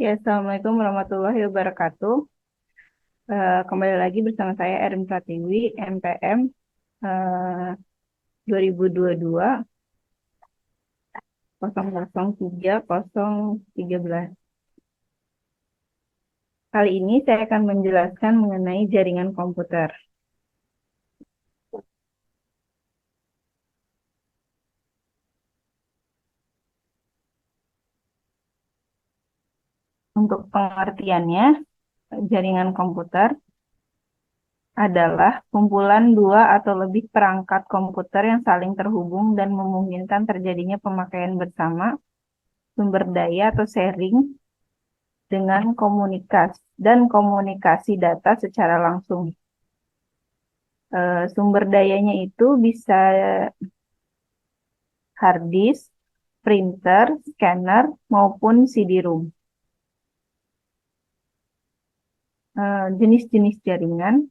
Ya, Assalamualaikum warahmatullahi wabarakatuh. Kembali lagi bersama saya Erin Pratiwi, MPM 2022 003013. Kali ini saya akan menjelaskan mengenai jaringan komputer. Untuk pengertiannya, jaringan komputer adalah kumpulan dua atau lebih perangkat komputer yang saling terhubung dan memungkinkan terjadinya pemakaian bersama sumber daya atau sharing dengan komunikasi data secara langsung. Sumber dayanya itu bisa hard disk, printer, scanner, maupun CD-ROM. Jenis-jenis jaringan.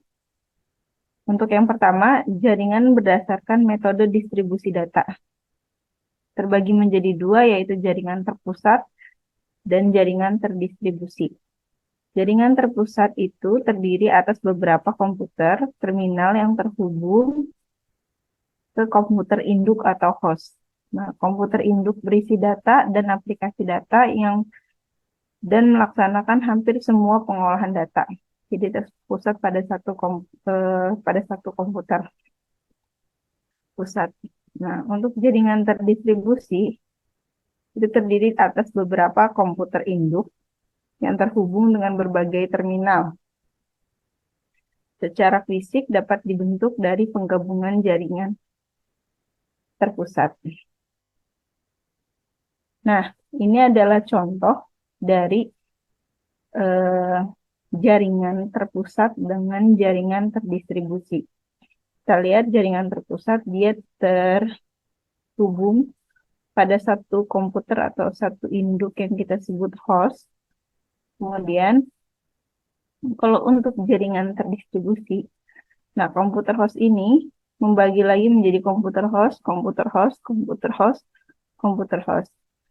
Untuk yang pertama, jaringan berdasarkan metode distribusi data. Terbagi menjadi dua, yaitu jaringan terpusat dan jaringan terdistribusi. Jaringan terpusat itu terdiri atas beberapa komputer terminal yang terhubung ke komputer induk atau host. Nah, komputer induk berisi data dan aplikasi data dan melaksanakan hampir semua pengolahan data. Jadi terpusat pada satu komputer pusat. Nah, untuk jaringan terdistribusi itu terdiri atas beberapa komputer induk yang terhubung dengan berbagai terminal. Secara fisik dapat dibentuk dari penggabungan jaringan terpusat. Nah, ini adalah contoh dari eh, jaringan terpusat dengan jaringan terdistribusi. Kita lihat jaringan terpusat, dia terhubung pada satu komputer atau satu induk yang kita sebut host. Kemudian, kalau untuk jaringan terdistribusi, nah komputer host ini membagi lagi menjadi komputer host, komputer host, komputer host, komputer host.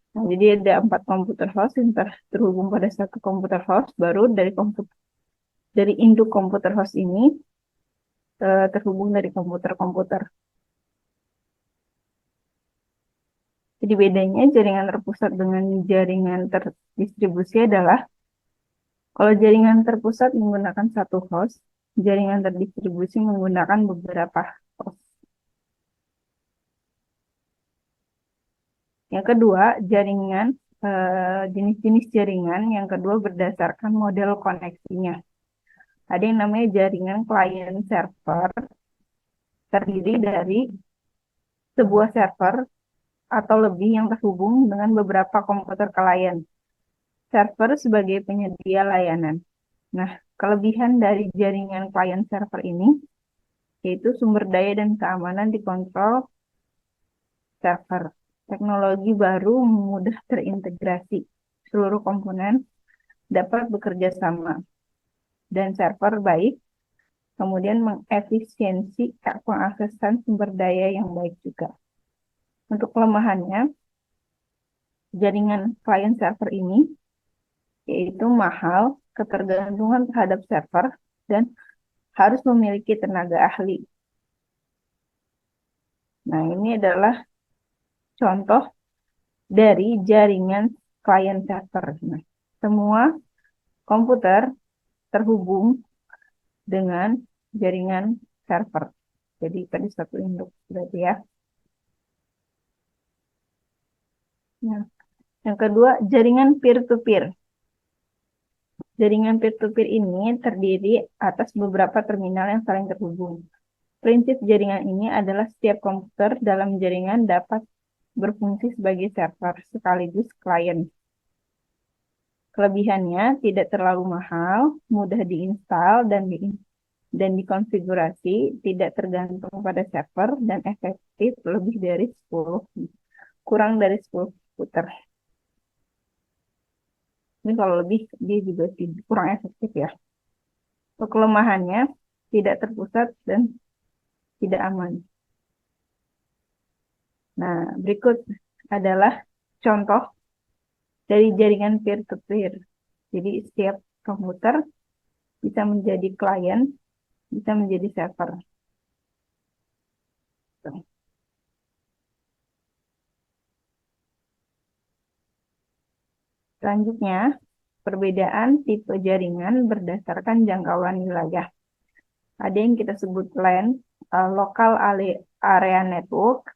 Nah, jadi ada 4 komputer host yang terhubung pada satu komputer host, baru dari induk komputer host ini terhubung dari komputer-komputer. Jadi bedanya jaringan terpusat dengan jaringan terdistribusi adalah kalau jaringan terpusat menggunakan satu host, jaringan terdistribusi menggunakan beberapa host. Yang kedua, jenis-jenis jaringan yang kedua berdasarkan model koneksinya. Ada yang namanya jaringan client server, terdiri dari sebuah server atau lebih yang terhubung dengan beberapa komputer klien. Server sebagai penyedia layanan. Nah, kelebihan dari jaringan client server ini yaitu sumber daya dan keamanan dikontrol server. Teknologi baru mudah terintegrasi. Seluruh komponen dapat bekerja sama. Dan server baik, kemudian mengefisiensi pengaksesan sumber daya yang baik juga. Untuk kelemahannya, jaringan client server ini yaitu mahal, ketergantungan terhadap server, dan harus memiliki tenaga ahli. Nah, ini adalah contoh dari jaringan client server. Nah, semua komputer terhubung dengan jaringan server. Jadi tadi satu induk berarti ya. Nah, yang kedua, jaringan peer-to-peer. Jaringan peer-to-peer ini terdiri atas beberapa terminal yang saling terhubung. Prinsip jaringan ini adalah setiap komputer dalam jaringan dapat berfungsi sebagai server sekaligus klien. Kelebihannya tidak terlalu mahal, mudah diinstal dan dikonfigurasi, tidak tergantung pada server, dan efektif kurang dari 10 komputer. Ini kalau lebih, dia juga kurang efektif ya. Untuk kelemahannya, tidak terpusat dan tidak aman. Nah, berikut adalah contoh dari jaringan peer-to-peer. Jadi setiap komputer bisa menjadi klien, bisa menjadi server. Selanjutnya, perbedaan tipe jaringan berdasarkan jangkauan wilayah. Ada yang kita sebut LAN, Local Area Network,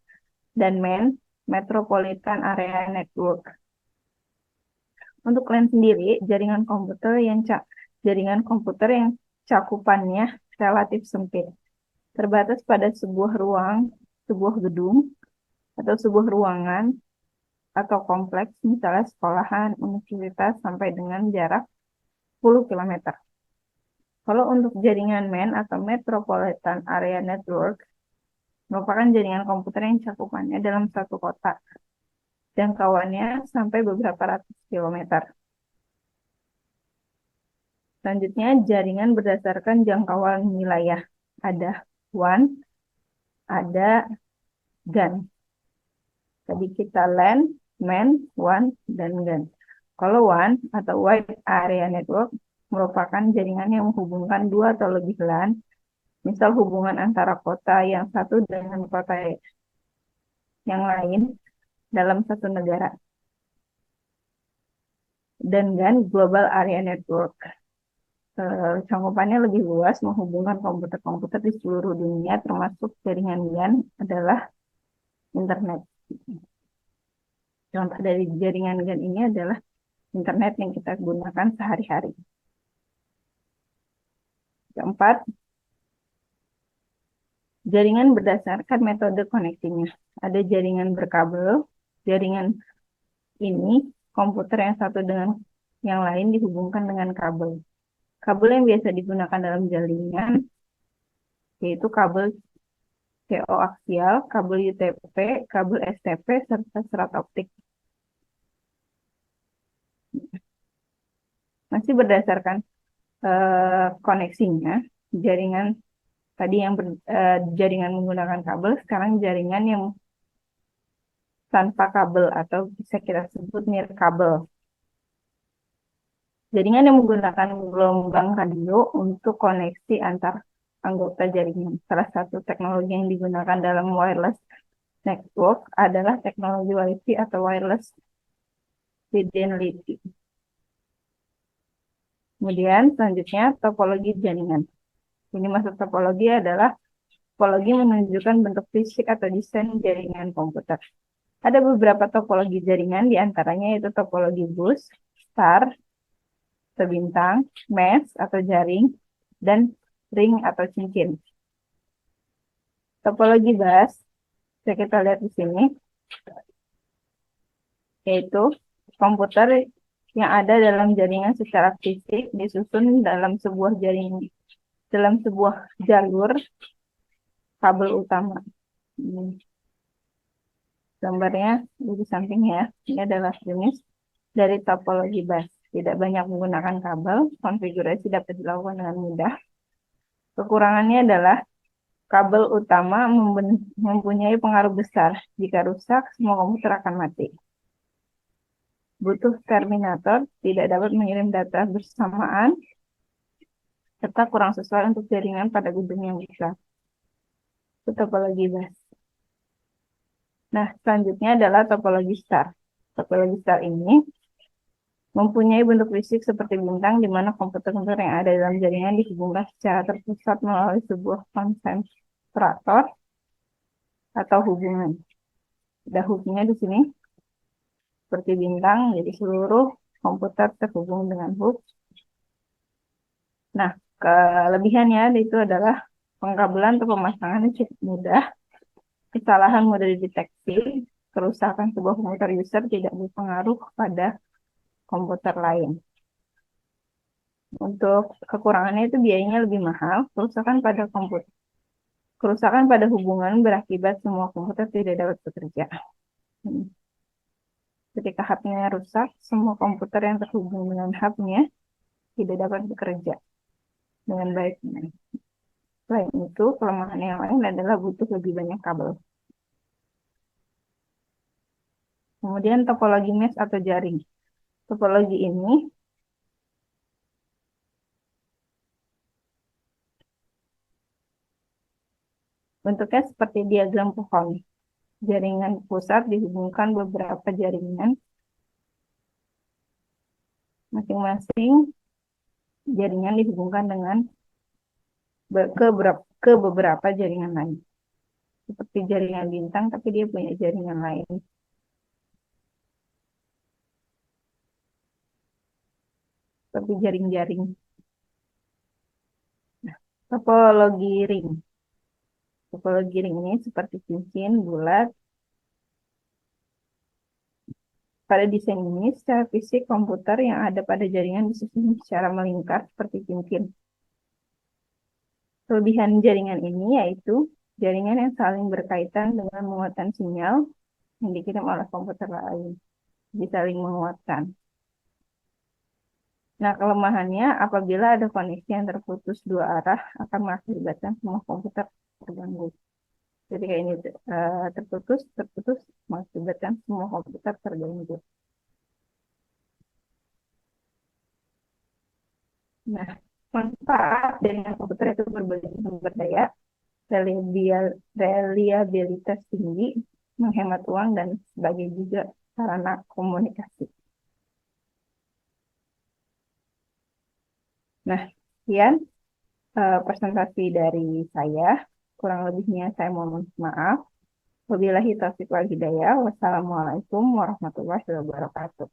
dan MAN, Metropolitan Area Network. Untuk LAN sendiri, jaringan komputer yang cakupannya relatif sempit, terbatas pada sebuah ruang, sebuah gedung, atau sebuah ruangan, atau kompleks, misalnya sekolahan, universitas, sampai dengan jarak 10 km. Kalau untuk jaringan MAN atau Metropolitan Area Network, merupakan jaringan komputer yang cakupannya dalam satu kota, jangkauannya sampai beberapa ratus kilometer. Selanjutnya, jaringan berdasarkan jangkauan wilayah. Ada WAN, ada GAN. Tadi kita LAN, MAN, WAN, dan GAN. Kalau WAN atau Wide Area Network merupakan jaringan yang menghubungkan dua atau lebih LAN, misal hubungan antara kota yang satu dengan kota yang lain dalam satu negara. Dan GAN, Global Area Network. Cangkupannya lebih luas, menghubungkan komputer-komputer di seluruh dunia, termasuk jaringan GAN adalah internet. Contoh dari jaringan GAN ini adalah internet yang kita gunakan sehari-hari. Keempat, jaringan berdasarkan metode koneksinya. Ada jaringan berkabel. Jaringan ini komputer yang satu dengan yang lain dihubungkan dengan kabel. Kabel yang biasa digunakan dalam jaringan yaitu kabel coaksial, kabel UTP, kabel STP, serta serat optik. Masih berdasarkan koneksinya, jaringan tadi yang jaringan menggunakan kabel, sekarang jaringan yang tanpa kabel atau bisa kita sebut nirkabel. Jaringan yang menggunakan gelombang radio untuk koneksi antar anggota jaringan. Salah satu teknologi yang digunakan dalam wireless network adalah teknologi Wi-Fi atau wireless fidelity. Kemudian selanjutnya topologi jaringan. Ini maksud topologi adalah topologi menunjukkan bentuk fisik atau desain jaringan komputer. Ada beberapa topologi jaringan, diantaranya yaitu topologi bus, star, sebintang, mesh atau jaring, dan ring atau cincin. Topologi bus, bisa kita lihat di sini, yaitu komputer yang ada dalam jaringan secara fisik disusun dalam sebuah jaringan, dalam sebuah jalur kabel utama. Gambarnya di samping ya, ini adalah jenis dari topologi bus. Tidak banyak menggunakan kabel, konfigurasi dapat dilakukan dengan mudah. Kekurangannya adalah kabel utama mempunyai pengaruh besar. Jika rusak, semua komputer akan mati. Butuh terminator, tidak dapat mengirim data bersamaan, serta kurang sesuai untuk jaringan pada gedung yang besar. Itu topologi bus. Nah, selanjutnya adalah topologi star. Topologi star ini mempunyai bentuk fisik seperti bintang, di mana komputer-komputer yang ada dalam jaringan dihubungkan secara terpusat melalui sebuah konsentrator atau hubungan. Ada hubungnya di sini, seperti bintang, jadi seluruh komputer terhubung dengan hub. Nah, kelebihannya itu adalah pengkabelan atau pemasangannya cukup mudah, kesalahan mudah dideteksi, kerusakan sebuah komputer user tidak berpengaruh pada komputer lain. Untuk kekurangannya itu biayanya lebih mahal, kerusakan pada hubungan berakibat semua komputer tidak dapat bekerja. Ketika hubnya rusak, semua komputer yang terhubung dengan hubnya tidak dapat bekerja dengan baik. Selain itu, kelemahan yang lain adalah butuh lebih banyak kabel. Kemudian topologi mesh atau jaring. Topologi ini Bentuknya seperti diagram pohon. Jaringan pusat dihubungkan beberapa jaringan. Masing-masing jaringan dihubungkan dengan ke beberapa jaringan lain. Seperti jaringan bintang, tapi dia punya jaringan lain. Seperti jaring-jaring. Nah, topologi ring. Topologi ring ini seperti cincin, bulat. Pada desain ini, secara fisik komputer yang ada pada jaringan disusun secara melingkar seperti cincin. Kelebihan jaringan ini yaitu jaringan yang saling berkaitan dengan muatan sinyal yang dikirim oleh komputer lain. Jadi saling menguatkan. Nah, kelemahannya apabila ada koneksi yang terputus dua arah akan mengakibatkan semua komputer terganggu. Jadi kayak ini terputus, terputus mengakibatkan semua komputer terganggu. Nah, manfaat jaringan komputer itu berbagai sumber daya, reliabilitas tinggi, menghemat uang, dan sebagai juga sarana komunikasi. Nah, sekian presentasi dari saya. Kurang lebihnya saya mohon maaf. Wabillahi taufiq wal hidayah. Wassalamualaikum warahmatullahi wabarakatuh.